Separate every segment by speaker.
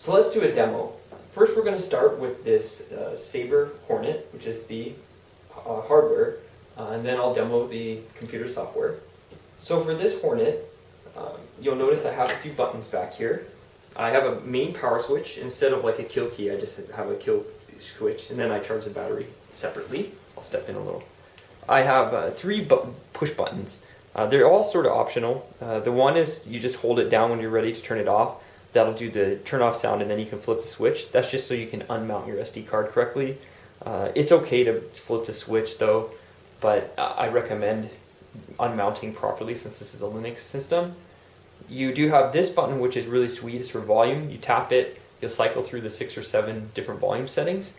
Speaker 1: So let's do a demo. First we're going to start with this Saber Hornet, which is the hardware, and then I'll demo the computer software. So for this Hornet, you'll notice I have a few buttons back here. I have a main power switch. Instead of like a kill key, I just have a kill switch, and then I charge the battery separately. I'll step in a little. I have three push buttons. They're all sort of optional. The one is you just hold it down when you're ready to turn it off. That'll do the turn off sound, and then you can flip the switch. That's just so you can unmount your SD card correctly. It's okay to flip the switch though, but I recommend unmounting properly since this is a Linux system. You do have this button, which is really sweet. It's for volume. You tap it, you'll cycle through the 6 or 7 different volume settings,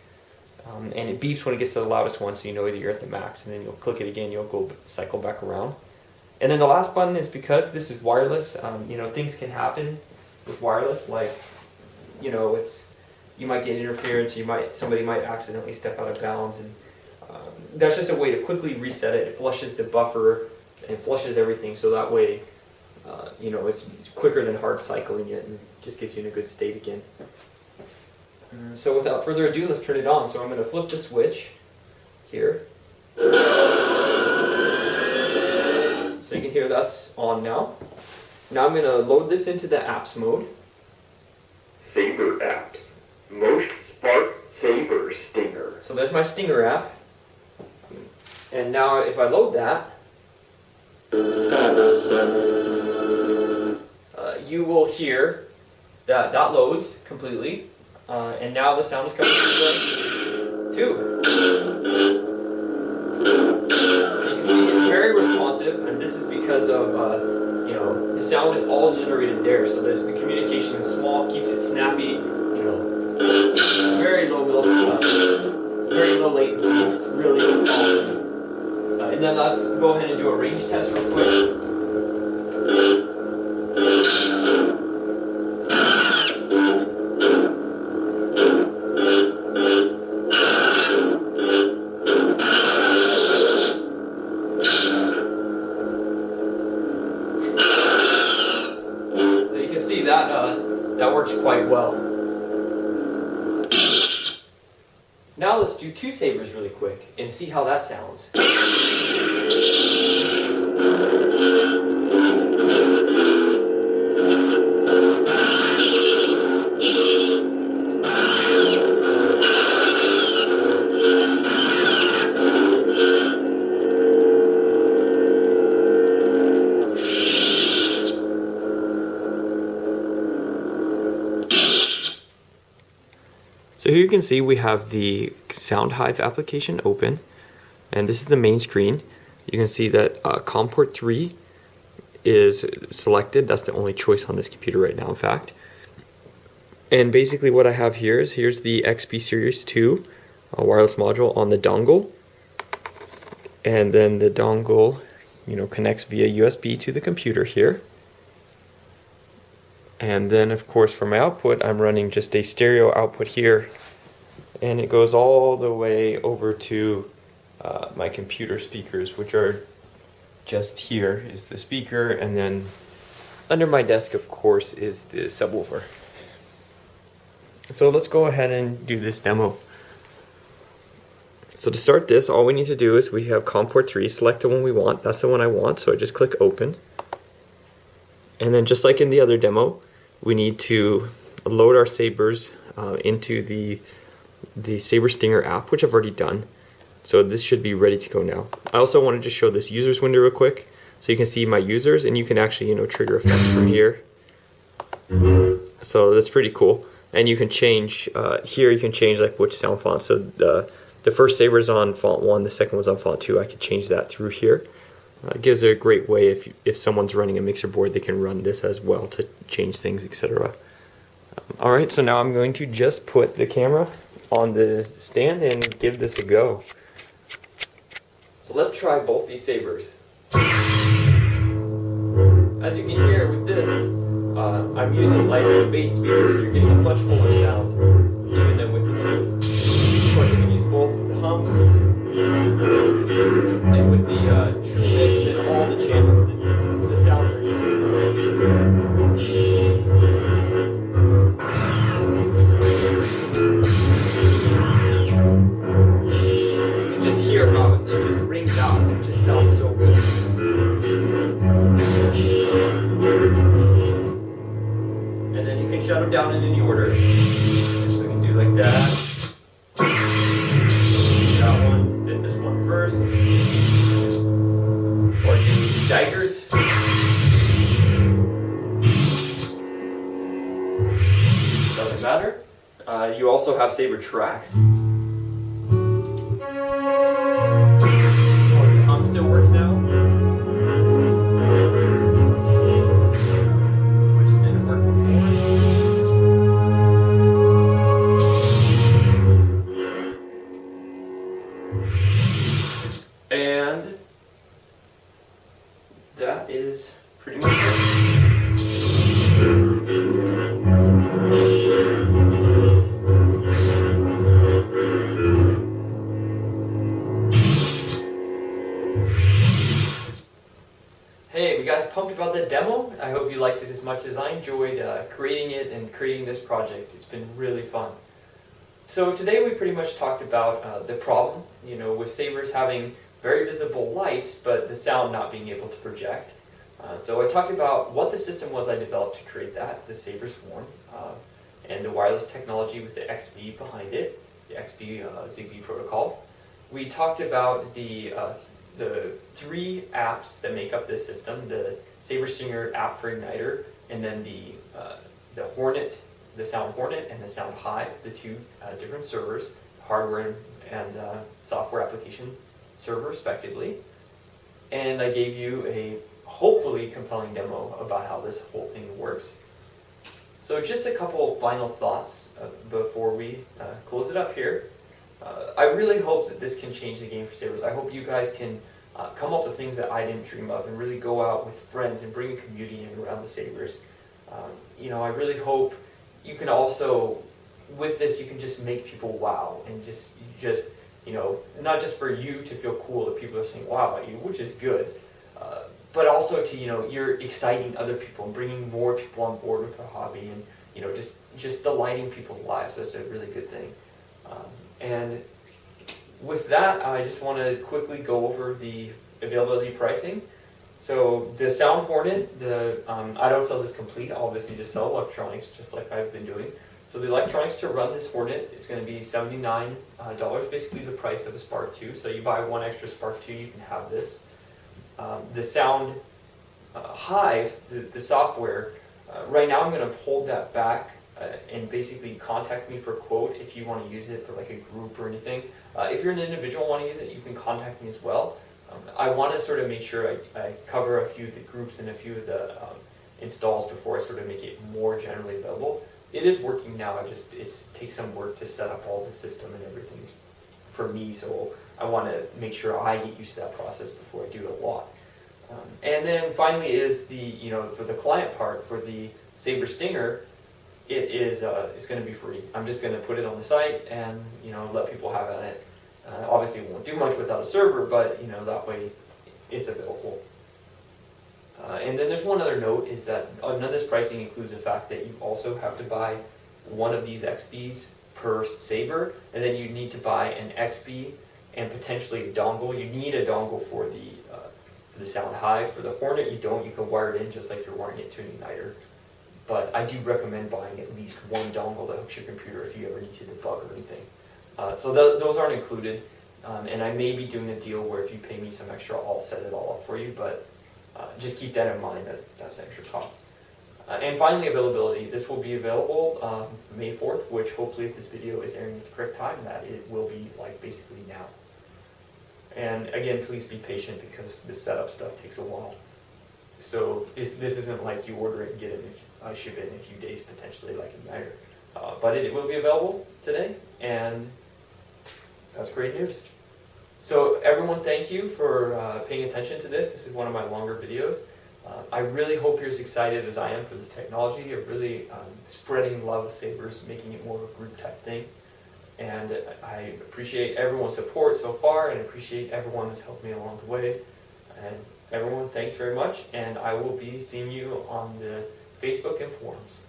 Speaker 1: and it beeps when it gets to the loudest one, so you know that you're at the max, and then you'll click it again, you'll go cycle back around. And then the last button is because this is wireless, things can happen with wireless, like, you might get interference, somebody might accidentally step out of bounds, and that's just a way to quickly reset it. It flushes the buffer and flushes everything, so that way, it's quicker than hard cycling it, and just gets you in a good state again. So without further ado, let's turn it on. So I'm going to flip the switch here. So you can hear that's on now. Now I'm going to load this into the apps mode.
Speaker 2: Saber apps. Most Spark Saber Stinger.
Speaker 1: So there's my Stinger app. And now if I load that, you will hear that loads completely. And now the sound is coming through the tube. You can see it's very responsive, and this is because of the sound is all generated there, so the communication is small, keeps it snappy, very very low latency. It's really awesome. And then let's go ahead and do a range test real quick. See that works quite well. Now let's do 2 sabers really quick and see how that sounds. So here you can see we have the Sound Hive application open, and this is the main screen. You can see that COM port 3 is selected. That's the only choice on this computer right now, in fact. And basically what I have here is, here's the XP Series 2 wireless module on the dongle. And then the dongle, connects via USB to the computer here. And then, of course, for my output, I'm running just a stereo output here, and it goes all the way over to my computer speakers, which are just here is the speaker, and then under my desk, of course, is the subwoofer. So let's go ahead and do this demo. So to start this, all we need to do is we have COM port 3, select the one we want. That's the one I want, so I just click open. And then just like in the other demo, we need to load our sabers into the Saber Stinger app, which I've already done. So this should be ready to go now. I also wanted to show this users window real quick, so you can see my users, and you can actually trigger effects from here. So that's pretty cool. And you can change here. You can change like which sound font. So the first Saber is on font 1, the second one's on font 2. I could change that through here. It gives it a great way if someone's running a mixer board, they can run this as well to change things, etc. Alright, so now I'm going to just put the camera on the stand and give this a go. So let's try both these sabers. As you can hear with this, I'm using lighter bass speakers, so you're getting a much fuller sound, even than with the two. Of course, you can use both with the hums and with the true mix and all the channels. The sounds are just amazing. you can shut them down in any order. So we can do like that. That one, then this one first. Or do staggered. Doesn't matter. You also have Saber tracks. The hum still works now. Which didn't work before. And that is pretty much it. Hey, you guys pumped about the demo? I hope you liked it as much as I enjoyed creating it and creating this project. It's been really fun. So today we pretty much talked about the problem, with Sabers having very visible lights, but the sound not being able to project. So I talked about what the system was I developed to create that, the Saber Swarm, and the wireless technology with the XB behind it, the XB Zigbee protocol. We talked about the 3 apps that make up this system, the Saber Stinger app for Igniter, and then the Hornet, the Sound Hornet, and the Sound Hive, the 2 different servers, hardware and software application server respectively. And I gave you a hopefully compelling demo about how this whole thing works. So just a couple final thoughts before we close it up here. I really hope that this can change the game for Sabers. I hope you guys can come up with things that I didn't dream of and really go out with friends and bring a community in around the Sabers. I really hope you can also, with this, you can just make people wow and just not just for you to feel cool that people are saying wow at you, which is good, but also to, you're exciting other people and bringing more people on board with the hobby and, just delighting people's lives. That's a really good thing. And with that, I just want to quickly go over the availability pricing. So the Sound Hornet, I don't sell this complete, I obviously just sell electronics, just like I've been doing. So the electronics to run this Hornet is going to be $79, basically the price of a Spark 2. So you buy 1 extra Spark 2, you can have this. The Sound Hive, the software, right now I'm going to hold that back and basically contact me for a quote if you want to use it for like a group or anything. If you're an individual and want to use it, you can contact me as well. I want to sort of make sure I cover a few of the groups and a few of the installs before I sort of make it more generally available. It is working now, it takes some work to set up all the system and everything for me, so I want to make sure I get used to that process before I do it a lot. And then finally is for the client part, for the Saber Stinger, it's going to be free. I'm just going to put it on the site and let people have at it. Obviously it won't do much without a server, but that way it's available. And then there's one other note, is that none of this pricing includes the fact that you also have to buy one of these XBs per Saber, and then you need to buy an XB and potentially a dongle. You need a dongle for the Sound Hive. For the Hornet you don't, you can wire it in just like you're wiring it to an igniter. But I do recommend buying at least one dongle that hooks your computer if you ever need to debug or anything. So those aren't included, and I may be doing a deal where if you pay me some extra, I'll set it all up for you, but just keep that in mind, that's extra cost. And finally, availability. This will be available May 4th, which hopefully if this video is airing at the correct time, that it will be like basically now. And again, please be patient because the setup stuff takes a while. So this isn't like you order it and get it, ship it in a few days potentially like Igniter. But it will be available today, and that's great news. So everyone, thank you for paying attention to this. This is one of my longer videos. I really hope you're as excited as I am for this technology. I'm really spreading love of Sabers, making it more of a group type thing. And I appreciate everyone's support so far, and appreciate everyone that's helped me along the way. And everyone, thanks very much, and I will be seeing you on the Facebook and forums.